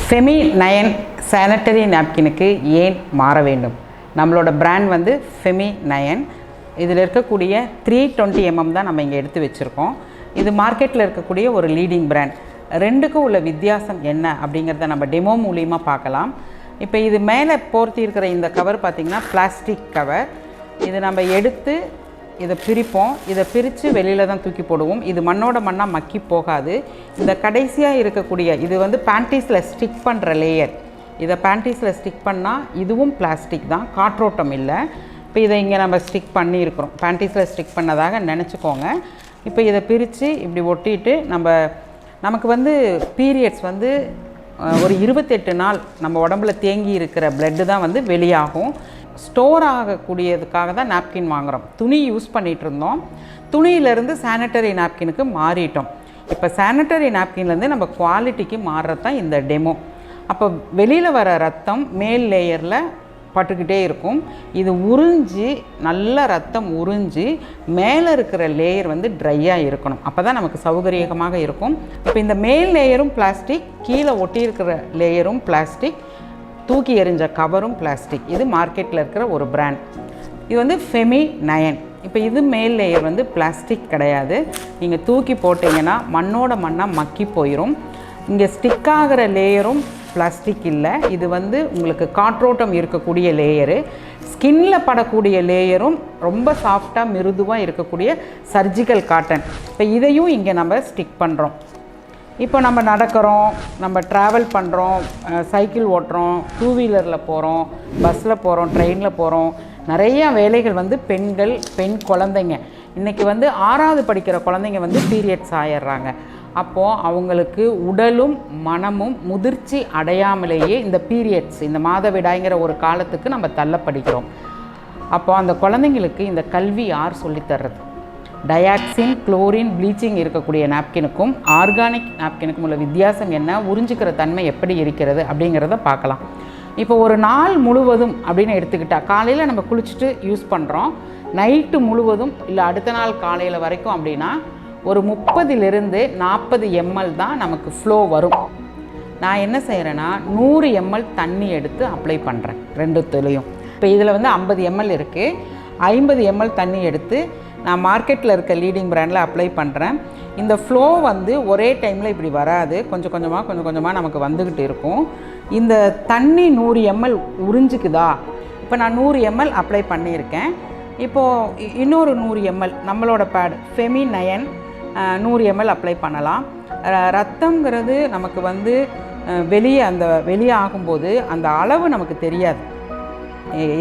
Femi nine sanitary நாப்கினுக்கு ஏன் மாற வேண்டும்? நம்மளோட பிராண்ட் வந்து ஃபெமி நயன். இதில் இருக்கக்கூடிய 320 mm தான் நம்ம இங்கே எடுத்து வச்சுருக்கோம். இது மார்க்கெட்டில் இருக்கக்கூடிய ஒரு லீடிங் பிராண்ட். ரெண்டுக்கும் உள்ள வித்தியாசம் என்ன அப்படிங்கிறத நம்ம டெமோ மூலியமாக பார்க்கலாம். இப்போ இது மேலே போர்த்தி இருக்கிற இந்த கவர் பார்த்திங்கன்னா பிளாஸ்டிக் கவர். இது நம்ம எடுத்து இதை பிரிப்போம். இதை பிரித்து வெளியில் தான் தூக்கி போடுவோம். இது மண்ணோட மண்ணாக மக்கி போகாது. இந்த கடைசியாக இருக்கக்கூடிய இது வந்து பேண்டீஸில் ஸ்டிக் பண்ணுற லேயர். இதை பேண்டீஸில் ஸ்டிக் பண்ணால் இதுவும் பிளாஸ்டிக் தான், காற்றோட்டம் இல்லை. இப்போ இதை இங்கே நம்ம ஸ்டிக் பண்ணியிருக்கிறோம், பேண்டீஸில் ஸ்டிக் பண்ணதாக நினச்சிக்கோங்க. இப்போ இதை பிரித்து இப்படி ஒட்டிட்டு நமக்கு வந்து பீரியட்ஸ் வந்து ஒரு 28 நாள் நம்ம உடம்புல தேங்கி இருக்கிற பிளட்டு தான் வந்து வெளியாகும். ஸ்டோர் ஆகக்கூடியதுக்காக தான் நாப்கின் வாங்குகிறோம். துணி யூஸ் பண்ணிகிட்டு இருந்தோம், துணியிலேருந்து சானிட்டரி நாப்கினுக்கு மாறிட்டோம். இப்போ சானிட்டரி நாப்கின்லேருந்து நம்ம குவாலிட்டிக்கு மாறுறது தான் இந்த டெமோ. அப்போ வெளியில் வர ரத்தம் மேல் லேயரில் பட்டுக்கிட்டே இருக்கும். இது உறிஞ்சி நல்ல ரத்தம் உறிஞ்சி மேலே இருக்கிற லேயர் வந்து ட்ரையாக இருக்கணும். அப்போ தான் நமக்கு சௌகரியமாக இருக்கும். இப்போ இந்த மேல் லேயரும் பிளாஸ்டிக், கீழே ஒட்டி இருக்கிற லேயரும் பிளாஸ்டிக், தூக்கி எறிஞ்ச கவரும் பிளாஸ்டிக். இது மார்க்கெட்டில் இருக்கிற ஒரு பிராண்ட். இது வந்து ஃபெமி நயன். இப்போ இது மேல் லேயர் வந்து பிளாஸ்டிக் கிடையாது. நீங்கள் தூக்கி போட்டிங்கன்னா மண்ணோட மண்ணாக மக்கி போயிடும். இங்கே ஸ்டிக் ஆகிற லேயரும் பிளாஸ்டிக் இல்லை. இது வந்து உங்களுக்கு காற்றோட்டம் இருக்கக்கூடிய லேயரு. ஸ்கின்னில் படக்கூடிய லேயரும் ரொம்ப சாஃப்டாக மிருதுவாக இருக்கக்கூடிய சர்ஜிக்கல் காட்டன். இப்போ இதையும் இங்கே நம்ம ஸ்டிக் பண்ணுறோம். இப்போ நம்ம நடக்கிறோம், நம்ம ட்ராவல் பண்ணுறோம், சைக்கிள் ஓட்டுறோம், 2 வீலரில் போகிறோம், பஸ்ஸில் போகிறோம், ட்ரெயினில் போகிறோம். நிறையா வேலைகள் வந்து பெண் குழந்தைங்க இன்றைக்கி வந்து 6வது படிக்கிற குழந்தைங்க வந்து பீரியட்ஸ் ஆயிடுறாங்க. அப்போது அவங்களுக்கு உடலும் மனமும் முதிர்ச்சி அடையாமலேயே இந்த பீரியட்ஸ், இந்த மாதவிடாய்ங்கிற ஒரு காலத்துக்கு நம்ம தள்ளப்படுகிறோம். அப்போது அந்த குழந்தைங்களுக்கு இந்த கல்வி யார் சொல்லித்தர்றது? டயாக்சின், குளோரின், ப்ளீச்சிங் இருக்கக்கூடிய நாப்கினுக்கும் ஆர்கானிக் நாப்கினுக்கும் உள்ள வித்தியாசம் என்ன, உறிஞ்சிக்கிற தன்மை எப்படி இருக்கிறது அப்படிங்கிறத பார்க்கலாம். இப்போ ஒரு நாள் முழுவதும் அப்படின்னு எடுத்துக்கிட்டால், காலையில் நம்ம குளிச்சுட்டு யூஸ் பண்ணுறோம், நைட்டு முழுவதும் இல்லை அடுத்த நாள் காலையில் வரைக்கும் அப்படின்னா ஒரு 30லிருந்து 40 ml தான் நமக்கு ஃப்ளோ வரும். நான் என்ன செய்கிறேன்னா 100 ml தண்ணி எடுத்து அப்ளை பண்ணுறேன் ரெண்டுத்துலேயும். இப்போ இதில் வந்து 50 ml இருக்குது. 50 ml தண்ணி எடுத்து நான் மார்க்கெட்டில் இருக்க லீடிங் பிராண்டில் அப்ளை பண்ணுறேன். இந்த ஃப்ளோ வந்து ஒரே டைமில் இப்படி வராது, கொஞ்சம் கொஞ்சமாக நமக்கு வந்துக்கிட்டு இருக்கும். இந்த தண்ணி 100 ml உறிஞ்சிக்குதா? இப்போ நான் 100 ml அப்ளை பண்ணியிருக்கேன். இப்போது இன்னொரு 100 ml நம்மளோட பேட் ஃபெமி நயன் 100 ml அப்ளை பண்ணலாம். ரத்தங்கிறது நமக்கு வந்து வெளியே ஆகும்போது அந்த அளவு நமக்கு தெரியாது,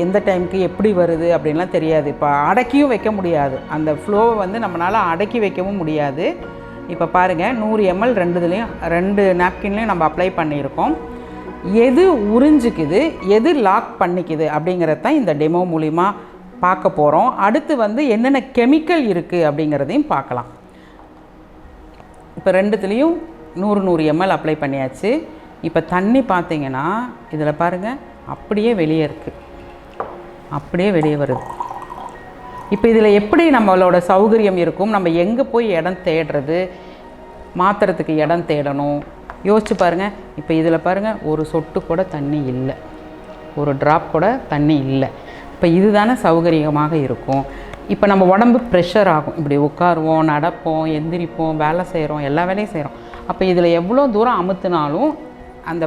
எந்த டைமுக்கு எப்படி வருது அப்படின்லாம் தெரியாது. இப்போ அடக்கியும் வைக்க முடியாது, அந்த ஃப்ளோவை வந்து நம்மளால் அடக்கி வைக்கவும் முடியாது. இப்போ பாருங்கள் 100 ml ரெண்டு நாப்கின்லேயும் நம்ம அப்ளை பண்ணியிருக்கோம். எது உறிஞ்சிக்குது, எது லாக் பண்ணிக்குது அப்படிங்கிறது தான் இந்த டெமோ மூலிமா பார்க்க போகிறோம். அடுத்து வந்து என்னென்ன கெமிக்கல் இருக்குது அப்படிங்கிறதையும் பார்க்கலாம். இப்போ ரெண்டுத்துலேயும் 100 ml அப்ளை பண்ணியாச்சு. இப்போ தண்ணி பார்த்திங்கன்னா இதில் பாருங்கள் அப்படியே வெளியே இருக்குது, அப்படியே வெளியே வருது. இப்போ இதில் எப்படி நம்மளோட சௌகரியம் இருக்கும், நம்ம எங்கே போய் இடம் தேடுறது, மாற்றுறதுக்கு இடம் தேடணும், யோசிச்சு பாருங்கள். இப்போ இதில் பாருங்கள் ஒரு சொட்டு கூட தண்ணி இல்லை, ஒரு ட்ராப் கூட தண்ணி இல்லை. இப்போ இதுதானே சௌகரியமாக இருக்கும். இப்போ நம்ம உடம்பு ப்ரெஷர் ஆகும், இப்படி உட்காருவோம், நடப்போம், எந்திரிப்போம், வேலை செய்கிறோம், எல்லா வேலையும் செய்கிறோம். அப்போ இதில் எவ்வளோ தூரம் அமுத்துனாலும் அந்த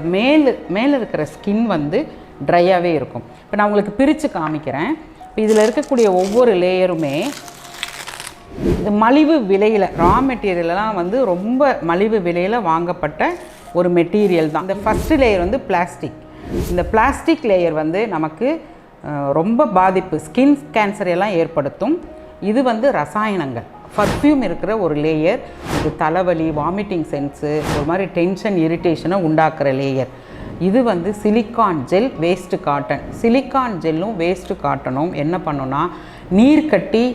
மேலே இருக்கிற ஸ்கின் வந்து ட்ரையாகவே இருக்கும். இப்போ நான் உங்களுக்கு பிரித்து காமிக்கிறேன். இப்போ இதில் இருக்கக்கூடிய ஒவ்வொரு லேயருமே இது மலிவு விலையில், ரா மெட்டீரியலெலாம் வந்து ரொம்ப மலிவு விலையில் வாங்கப்பட்ட ஒரு மெட்டீரியல் தான். இந்த ஃபஸ்ட்டு லேயர் வந்து பிளாஸ்டிக். இந்த பிளாஸ்டிக் லேயர் வந்து நமக்கு ரொம்ப பாதிப்பு, ஸ்கின் கேன்சர் எல்லாம் ஏற்படுத்தும். இது வந்து ரசாயனங்கள், பர்ஃப்யூம் இருக்கிற ஒரு லேயர். இது தலைவலி, வாமிட்டிங் சென்ஸு, ஒரு மாதிரி டென்ஷன், இரிட்டேஷனை உண்டாக்குற லேயர். இது வந்து silicon gel, waste cotton. Silicon ஜெல்லும் வேஸ்ட்டு காட்டனும் என்ன பண்ணுன்னா நீர் கட்டி,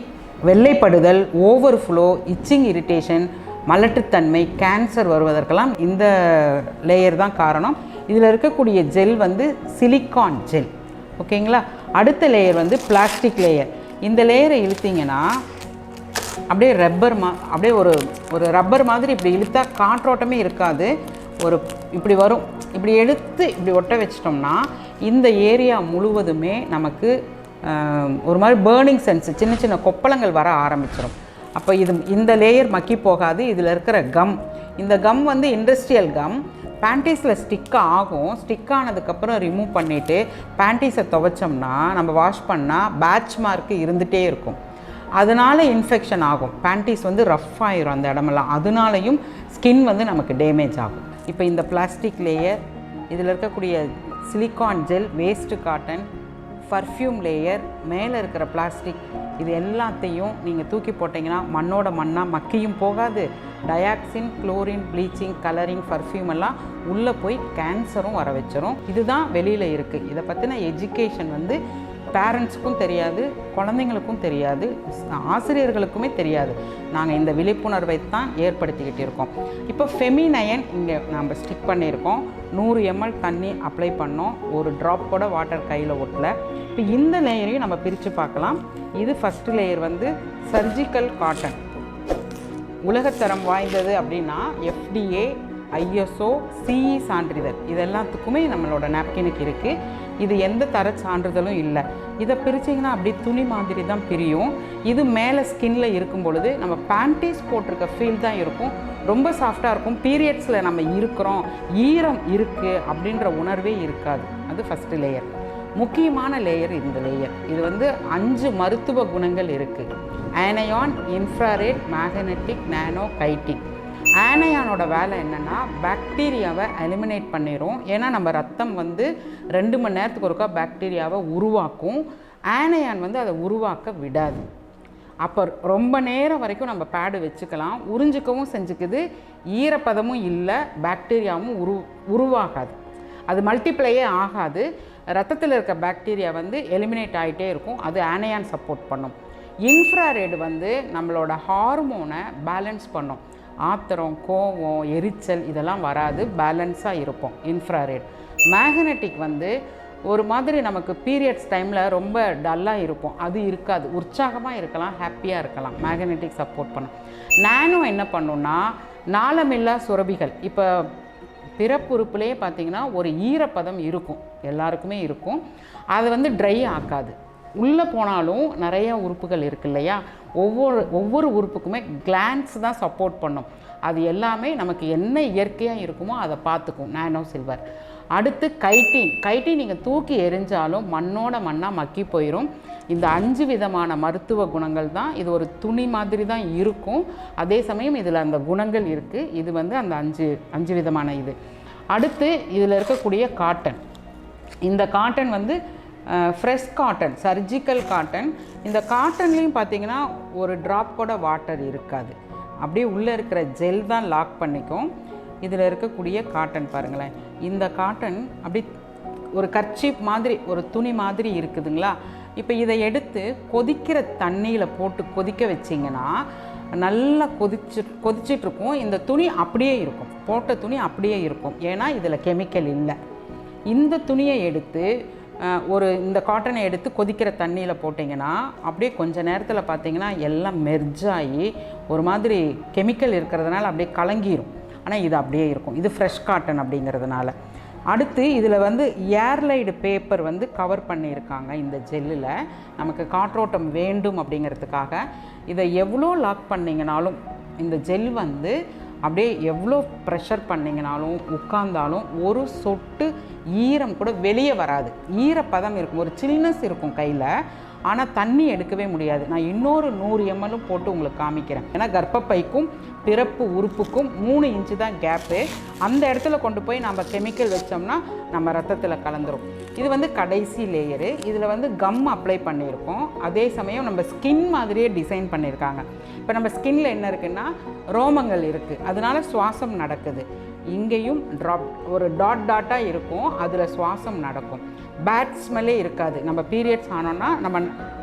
வெள்ளைப்படுதல், ஓவர் ஃப்ளோ, இச்சிங், இரிட்டேஷன், மலட்டுத்தன்மை, கேன்சர் வருவதற்கெல்லாம் இந்த லேயர் தான் காரணம். இதில் இருக்கக்கூடிய ஜெல் வந்து சிலிக்கான் ஜெல். ஓகேங்களா? அடுத்த லேயர் வந்து பிளாஸ்டிக் லேயர். இந்த லேயரை இழுத்திங்கன்னா அப்படியே அப்படியே ஒரு ரப்பர் மாதிரி இப்படி இழுத்தா காற்றோட்டமே இருக்காது, ஒரு இப்படி வரும். இப்படி எடுத்து இப்படி ஒட்ட வச்சிட்டோம்னா இந்த ஏரியா முழுவதுமே நமக்கு ஒரு மாதிரி பேர்னிங் சென்ஸ், சின்ன சின்ன கொப்பளங்கள் வர ஆரம்பிச்சிடும். அப்போ இந்த லேயர் மக்கி போகாது. இதில் இருக்கிற கம், இந்த கம் வந்து இண்டஸ்ட்ரியல் கம், பேண்டீஸில் ஸ்டிக் ஆகும். ஸ்டிக் ஆனதுக்கப்புறம் ரிமூவ் பண்ணிவிட்டு பேண்டீஸை துவைச்சோம்னா நம்ம வாஷ் பண்ணால் பேட்ச் மார்க்கு இருந்துகிட்டே இருக்கும். அதனால் இன்ஃபெக்ஷன் ஆகும். பேண்டீஸ் வந்து ரஃப் ஆயிரும் அந்த இடமெல்லாம். அதனாலையும் ஸ்கின் வந்து நமக்கு டேமேஜ் ஆகும். இப்போ இந்த பிளாஸ்டிக் லேயர், இதில் இருக்கக்கூடிய silicon gel, waste cotton, perfume layer, மேலே இருக்கிற பிளாஸ்டிக், இது எல்லாத்தையும் நீங்கள் தூக்கி போட்டிங்கன்னா மண்ணோட மண்ணாக மக்கியும் போகாது. Dioxin, chlorine, bleaching, colouring, perfume எல்லாம் உள்ளே போய் கேன்சரும் வர வச்சிரும். இதுதான் வெளியில் இருக்குது. இதை பற்றின எஜுகேஷன் வந்து பேரண்ட்ஸுக்கும் தெரியாது, குழந்தைங்களுக்கும் தெரியாது, ஆசிரியர்களுக்குமே தெரியாது. நாங்கள் இந்த விழிப்புணர்வை தான் ஏற்படுத்திக்கிட்டு இருக்கோம். இப்போ ஃபெமிநயன் இங்கே நம்ம ஸ்டிக் பண்ணியிருக்கோம். 100 ml தண்ணி அப்ளை பண்ணோம். ஒரு ட்ராப் கூட வாட்டர் கையில் ஒட்டலை. இப்போ இந்த லேயரையும் நம்ம பிரித்து பார்க்கலாம். இது ஃபஸ்ட்டு லேயர் வந்து சர்ஜிக்கல் காட்டன், உலகத்தரம் வாய்ந்தது அப்படின்னா FDA, ISO, CE சான்றிதழ், இது எல்லாத்துக்குமே நம்மளோட நாப்கினுக்கு இருக்குது. இது எந்த தர சான்றிதழும் இல்லை. இதை பிரிச்சிங்கன்னா அப்படி துணி மாதிரி தான் பிரியும். இது மேலே ஸ்கின்ல இருக்கும் பொழுது நம்ம பேண்டீஸ் போட்டிருக்க ஃபீல் தான் இருக்கும். ரொம்ப சாஃப்டாக இருக்கும். பீரியட்ஸில் நம்ம இருக்கிறோம், ஈரம் இருக்குது அப்படின்ற உணர்வே இருக்காது. அது ஃபஸ்ட்டு லேயர். முக்கியமான லேயர் இந்த லேயர். இது வந்து 5 மருத்துவ குணங்கள் இருக்குது. ஆனையான், இன்ஃப்ராரெட், மேக்னெட்டிக், நானோ, கைட்டிக். ஆனையானோட வேலை என்னென்னா பாக்டீரியாவை எலிமினேட் பண்ணிடும். ஏன்னா நம்ம ரத்தம் வந்து 2 மணி நேரத்துக்கு ஒருக்கா பாக்டீரியாவை உருவாக்கும். ஆனையான் வந்து அதை உருவாக்க விடாது. அப்போ ரொம்ப நேரம் வரைக்கும் நம்ம பேடு வச்சுக்கலாம். உறிஞ்சிக்கவும் செஞ்சுக்குது, ஈரப்பதமும் இல்லை, பாக்டீரியாவும் உருவாகாது, அது மல்டிப்ளையே ஆகாது. ரத்தத்தில் இருக்க பாக்டீரியா வந்து எலிமினேட் ஆகிட்டே இருக்கும். அது ஆனையான் சப்போர்ட் பண்ணும். இன்ஃப்ராரெட் வந்து நம்மளோட ஹார்மோனை பேலன்ஸ் பண்ணும். ஆத்திரம், கோவம், எரிச்சல் இதெல்லாம் வராது, பேலன்ஸாக இருப்போம் இன்ஃப்ராரெட். மேக்னெட்டிக் வந்து ஒரு மாதிரி நமக்கு பீரியட்ஸ் டைமில் ரொம்ப டல்லாக இருப்போம், அது இருக்காது, உற்சாகமாக இருக்கலாம், ஹாப்பியாக இருக்கலாம். மேக்னெட்டிக் சப்போர்ட் பண்ணும். நானோ என்ன பண்ணுன்னா நாளமில்லா சுரபிகள். இப்போ பிறப்புறுப்புலேயே பார்த்திங்கன்னா ஒரு ஈரப்பதம் இருக்கும், எல்லாருக்குமே இருக்கும். அதை வந்து ட்ரை ஆக்காது. உள்ளே போனாலும் நிறைய உறுப்புகள் இருக்கு இல்லையா, ஒவ்வொரு உறுப்புக்குமே கிளான்ஸ் தான் சப்போர்ட் பண்ணும். அது எல்லாமே நமக்கு என்ன இயற்கையாக இருக்குமோ அதை பார்த்துக்கும் நானோ சில்வர். அடுத்து கைட்டின் நீங்கள் தூக்கி எரிஞ்சாலும் மண்ணோட மண்ணாக மக்கி போயிடும். இந்த 5 விதமான மருத்துவ குணங்கள் தான். இது ஒரு துணி மாதிரி தான் இருக்கும், அதே சமயம் இதில் அந்த குணங்கள் இருக்குது. இது வந்து அந்த 5 விதமான இது. அடுத்து இதில் இருக்கக்கூடிய காட்டன். இந்த காட்டன் வந்து ஃப்ரெஷ் காட்டன், சர்ஜிக்கல் காட்டன். இந்த காட்டன்லேயும் பார்த்திங்கன்னா ஒரு ட்ராப் கூட வாட்டர் இருக்காது, அப்படியே உள்ளே இருக்கிற ஜெல் தான் லாக் பண்ணிக்கும். இதில் இருக்கக்கூடிய காட்டன் பாருங்களேன். இந்த காட்டன் அப்படி ஒரு கர்ச்சீப் மாதிரி, ஒரு துணி மாதிரி இருக்குதுங்களா. இப்போ இதை எடுத்து கொதிக்கிற தண்ணியில் போட்டு கொதிக்க வச்சிங்கன்னா நல்லா கொதிச்சிட்ருக்கும். இந்த துணி அப்படியே இருக்கும், போட்ட துணி அப்படியே இருக்கும், ஏன்னா இதில் கெமிக்கல் இல்லை. இந்த துணியை எடுத்து இந்த காட்டனை எடுத்து கொதிக்கிற தண்ணியில் போட்டிங்கன்னா அப்படியே கொஞ்சம் நேரத்தில் பார்த்திங்கன்னா எல்லாம் மெர்ஜாகி ஒரு மாதிரி கெமிக்கல் இருக்கிறதுனால அப்படியே கலங்கிடும். ஆனால் இது அப்படியே இருக்கும். இது ஃப்ரெஷ் காட்டன் அப்படிங்கிறதுனால. அடுத்து இதில் வந்து ஏர்லைடு பேப்பர் வந்து கவர் பண்ணியிருக்காங்க இந்த ஜெல்லில். நமக்கு காற்றோட்டம் வேண்டும் அப்படிங்கிறதுக்காக இதை எவ்வளோ லாக் பண்ணிங்கனாலும் இந்த ஜெல் வந்து அப்படியே எவ்வளோ ப்ரெஷர் பண்ணிங்கனாலும் உட்கார்ந்தாலும் ஒரு சொட்டு ஈரம் கூட வெளியே வராது. ஈரப்பதம் இருக்கும், ஒரு சில்னஸ் இருக்கும் கையில், ஆனால் தண்ணி எடுக்கவே முடியாது. நான் இன்னொரு 100 ml போட்டு உங்களுக்கு காமிக்கிறேன். ஏன்னா கர்ப்பப்பைக்கும் பிறப்பு உறுப்புக்கும் 3 இன்ச்சு தான் கேப்பு. அந்த இடத்துல கொண்டு போய் நம்ம கெமிக்கல் வச்சோம்னா நம்ம ரத்தத்தில் கலந்துரும். இது வந்து கடைசி லேயரு. இதில் வந்து கம் அப்ளை பண்ணியிருக்கோம். அதே சமயம் நம்ம ஸ்கின் மாதிரியே டிசைன் பண்ணியிருக்காங்க. இப்போ நம்ம ஸ்கின்னில் என்ன இருக்குன்னா ரோமங்கள் இருக்குது, அதனால சுவாசம் நடக்குது. இங்கேயும் ஒரு டாட்டாக இருக்கும், அதில் சுவாசம் நடக்கும். பேட் ஸ்மெல்லே இருக்காது. நம்ம பீரியட்ஸ் ஆனோன்னா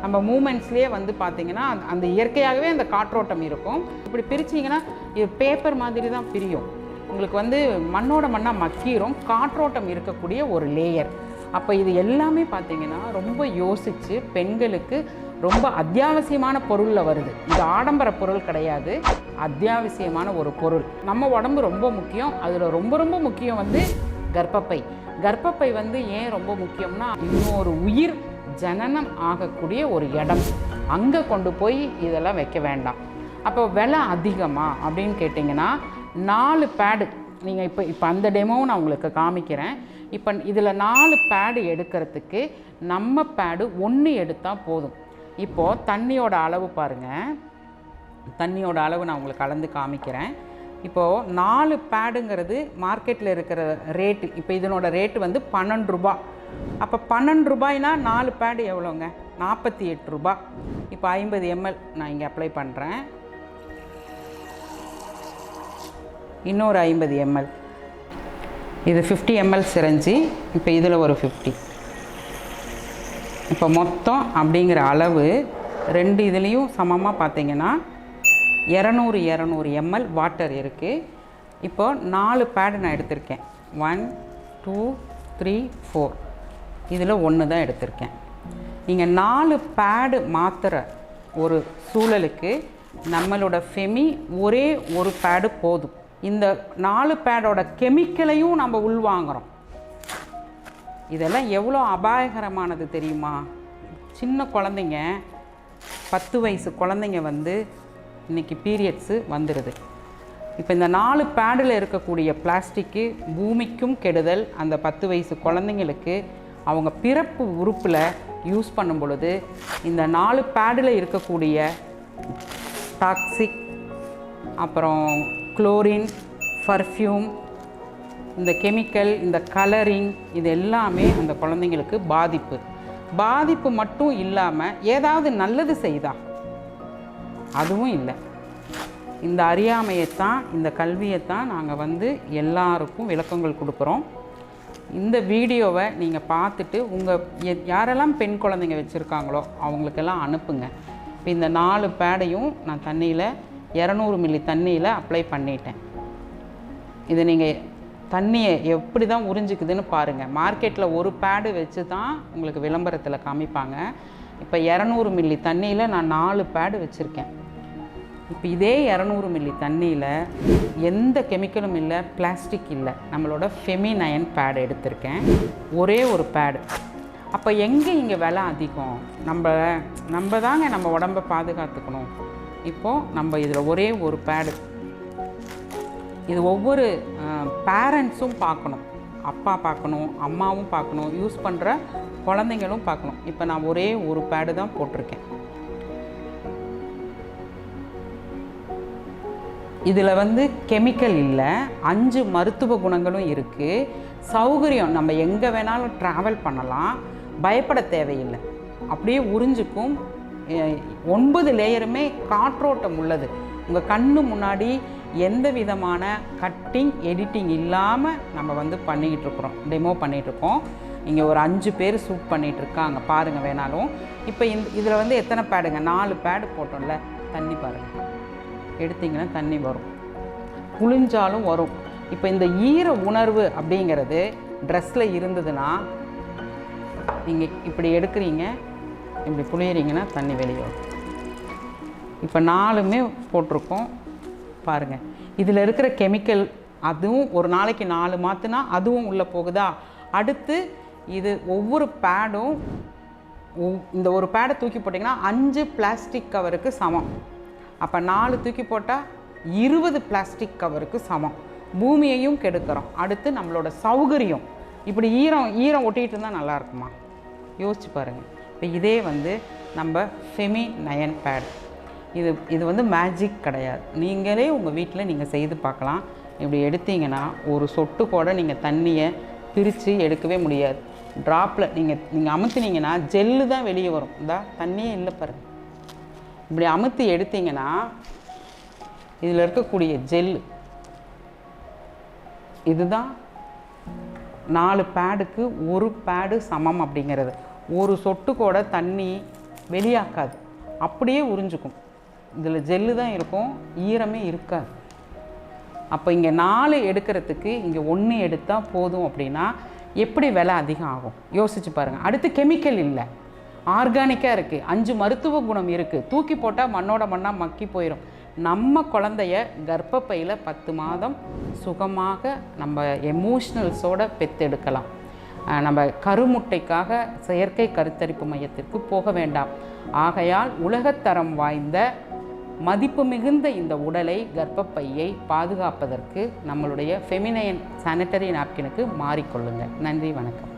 நம்ம மூமெண்ட்ஸ்லேயே வந்து பார்த்திங்கன்னா அந்த இயற்கையாகவே அந்த காற்றோட்டம் இருக்கும். இப்படி பிரிச்சிங்கன்னா இது பேப்பர் மாதிரி தான் பிரியும். உங்களுக்கு வந்து மண்ணோட மண்ணாக மக்கிரும், காற்றோட்டம் இருக்கக்கூடிய ஒரு லேயர். அப்போ இது எல்லாமே பார்த்திங்கன்னா ரொம்ப யோசித்து பெண்களுக்கு ரொம்ப அத்தியாவசியமான பொருளில் வருது. இது ஆடம்பர பொருள் கிடையாது, அத்தியாவசியமான ஒரு பொருள். நம்ம உடம்பு ரொம்ப முக்கியம். அதில் ரொம்ப ரொம்ப முக்கியம் வந்து கர்ப்பப்பை. கர்ப்பப்பை வந்து ஏன் ரொம்ப முக்கியம்னா, இன்னொரு உயிர் ஜனனம் ஆகக்கூடிய ஒரு இடம். அங்கே கொண்டு போய் இதெல்லாம் வைக்க வேண்டாம். அப்போ விலை அதிகமாக அப்படின்னு கேட்டிங்கன்னா 4 பேடு நீங்கள் இப்போ அந்த டெமோவும் நான் உங்களுக்கு காமிக்கிறேன். இப்போ இதில் 4 பேடு எடுக்கிறதுக்கு நம்ம பேடு 1 எடுத்தால் போதும். இப்போது தண்ணியோட அளவு பாருங்கள், தண்ணியோட அளவு நான் உங்களுக்கு கலந்து காமிக்கிறேன். இப்போது 4 பேடுங்கிறது மார்க்கெட்டில் இருக்கிற ரேட்டு. இப்போ இதனோட ரேட்டு வந்து 12 ரூபா. அப்போ 12 ரூபாய்னா 4 பேடு எவ்வளோங்க? 48 ரூபா. இப்போ 50 ml நான் இங்கே அப்ளை பண்ணுறேன். இன்னொரு 50 ml. இது 50 ml சிரஞ்சி. இப்போ இதில் ஒரு 50. இப்போ மொத்தம் அப்படிங்கிற அளவு 2 இதுலேயும் சமமாக பார்த்தீங்கன்னா 200 ml வாட்டர் இருக்குது. இப்போ 4 பேடு நான் எடுத்திருக்கேன். 1 2 3 4. இதில் 1 தான் எடுத்திருக்கேன். நீங்கள் 4 பேடு மாத்திர ஒரு சூழலுக்கு நம்மளோட ஃபெமி ஒரே ஒரு பேடு போதும். இந்த 4 பேடோட கெமிக்கலையும் நம்ம உள்வாங்குகிறோம். இதெல்லாம் எவ்வளோ அபாயகரமானது தெரியுமா? சின்ன குழந்தைங்க, 10 வயசு குழந்தைங்க வந்து இன்றைக்கி பீரியட்ஸு வந்துடுது. இப்போ இந்த 4 பேடில் இருக்கக்கூடிய பிளாஸ்டிக்கு பூமிக்கும் கெடுதல். அந்த 10 வயசு குழந்தைங்களுக்கு அவங்க பிறப்பு உறுப்பில் யூஸ் பண்ணும் பொழுது இந்த 4 பேடில் இருக்கக்கூடிய டாக்ஸிக், அப்புறம் குளோரின், பர்ஃப்யூம், இந்த கெமிக்கல், இந்த கலரிங், இது எல்லாமே அந்த குழந்தைங்களுக்கு பாதிப்பு மட்டும் இல்லாமல் ஏதாவது நல்லது செய்தா அதுவும் இல்லை. இந்த அறியாமையைத்தான், இந்த கல்வியைத்தான் நாங்கள் வந்து எல்லாருக்கும் விளக்கங்கள் கொடுக்குறோம். இந்த வீடியோவை நீங்கள் பார்த்துட்டு உங்கள் யாரெல்லாம் பெண் குழந்தைங்க வச்சுருக்காங்களோ அவங்களுக்கெல்லாம் அனுப்புங்க. இப்போ இந்த 4 பேடையும் நான் தண்ணியில் 200 மில்லி தண்ணியில் அப்ளை பண்ணிட்டேன். இதை நீங்கள் தண்ணியை எப்படி தான் உறிஞ்சிக்குதுன்னு பாருங்கள். மார்க்கெட்டில் ஒரு பேடு வச்சு தான் உங்களுக்கு விளம்பரத்தில் காமிப்பாங்க. இப்போ 200 மில்லி தண்ணியில் நான் 4 பேடு வச்சுருக்கேன். இப்போ இதே 200 மில்லி தண்ணியில் எந்த கெமிக்கலும் இல்லை, பிளாஸ்டிக் இல்லை, நம்மளோட ஃபெமிநயன் பேடு எடுத்திருக்கேன். ஒரே ஒரு பேடு. அப்போ எங்கே இங்கே விலை அதிகம்? நம்ம தாங்க நம்ம உடம்பை பாதுகாத்துக்கணும். இப்போது நம்ம இதில் ஒரே ஒரு பேடு. இது ஒவ்வொரு பேரண்ட்ஸும் பார்க்கணும். அப்பா பார்க்கணும், அம்மாவும் பார்க்கணும், யூஸ் பண்ணுற குழந்தைங்களும் பார்க்கணும். இப்போ நான் ஒரே ஒரு பேடு தான் போட்டிருக்கேன். இதில் வந்து கெமிக்கல் இல்லை, 5 மருத்துவ குணங்களும் இருக்குது. சௌகரியம், நம்ம எங்கே வேணாலும் ட்ராவல் பண்ணலாம், பயப்பட தேவையில்லை. அப்படியே உறிஞ்சிக்கும். 9 லேயருமே காற்றோட்டம் உள்ளது. உங்கள் கண்ணு முன்னாடி எந்த விதமான கட்டிங் எடிட்டிங் இல்லாமல் நம்ம வந்து பண்ணிக்கிட்டுருக்குறோம், டெமோ பண்ணிகிட்ருக்கோம். இங்கே ஒரு 5 பேர் ஷூட் பண்ணிகிட்ருக்காங்க, பாருங்கள் வேணாலும். இப்போ இதில் வந்து எத்தனை பேடுங்க? 4 பேடு போட்டோம்ல. தண்ணி பாருங்கள், எடுத்திங்கன்னா தண்ணி வரும், புளிஞ்சாலும் வரும். இப்போ இந்த ஈர உணர்வு அப்படிங்கிறது ட்ரெஸ்ஸில் இருந்ததுன்னா நீங்கள் இப்படி எடுக்கிறீங்க, இப்படி புளியறீங்கன்னா தண்ணி வெளியே வரும். இப்போ 4மே போட்டிருக்கோம் பாருங்கள். இதில் இருக்கிற கெமிக்கல் அதுவும் ஒரு நாளைக்கு 4 மாற்றுனா அதுவும் உள்ளே போகுதா? அடுத்து இது ஒவ்வொரு பேடும், இந்த ஒரு பேடை தூக்கி போட்டிங்கன்னா 5 பிளாஸ்டிக் கவருக்கு சமம். அப்போ 4 தூக்கி போட்டால் 20 பிளாஸ்டிக் கவருக்கு சமம். பூமியையும் கெடுக்கிறோம். அடுத்து நம்மளோட சௌகரியம். இப்படி ஈரம் ஒட்டிகிட்டு இருந்தால் நல்லா இருக்குமா? யோசிச்சு பாருங்கள். இப்போ இதே வந்து நம்ம ஃபெமிநயன் பேட். இது வந்து மேஜிக் கிடையாது. நீங்களே உங்கள் வீட்டில் நீங்கள் செய்து பார்க்கலாம். இப்படி எடுத்தீங்கன்னா ஒரு சொட்டு கூட நீங்கள் தண்ணியை பிரித்து எடுக்கவே முடியாது. ட்ராப்பில் நீங்கள் அமுத்துனீங்கன்னா ஜெல்லு தான் வெளியே வரும். தண்ணியே இல்லை பாருங்கள். இப்படி அமுத்தி எடுத்தீங்கன்னா இதில் இருக்கக்கூடிய ஜெல்லு, இதுதான் 4 பேடுக்கு ஒரு பேடு சமம் அப்படிங்கிறது. ஒரு சொட்டு கூட தண்ணி வெளியாக்காது, அப்படியே உறிஞ்சிக்கும். இதில் ஜெல்லு தான் இருக்கும், ஈரமே இருக்காது. அப்போ இங்கே 4 எடுக்கிறதுக்கு இங்கே 1 எடுத்தால் போதும் அப்படின்னா எப்படி விலை அதிகம் ஆகும் யோசிச்சு பாருங்கள். அடுத்து கெமிக்கல் இல்லை, ஆர்கானிக்காக இருக்குது, 5 மருத்துவ குணம் இருக்குது. தூக்கி போட்டால் மண்ணோட மண்ணாக மக்கி போயிடும். நம்ம குழந்தைய கர்ப்பப்பையில் 10 மாதம் சுகமாக நம்ம எமோஷ்னல்ஸோடு பெற்றெடுக்கலாம். நம்ம கருமுட்டைக்காக செயற்கை கருத்தரிப்பு மையத்திற்கு போக வேண்டாம். ஆகையால் உலகத்தரம் வாய்ந்த மதிப்பு மிகுந்த இந்த உடலை, கர்ப்பப்பையை பாதுகாப்பதற்கு நம்மளுடைய ஃபெமினைன் சானிட்டரி நாப்கினுக்கு மாறிக்கொள்ளுங்கள். நன்றி, வணக்கம்.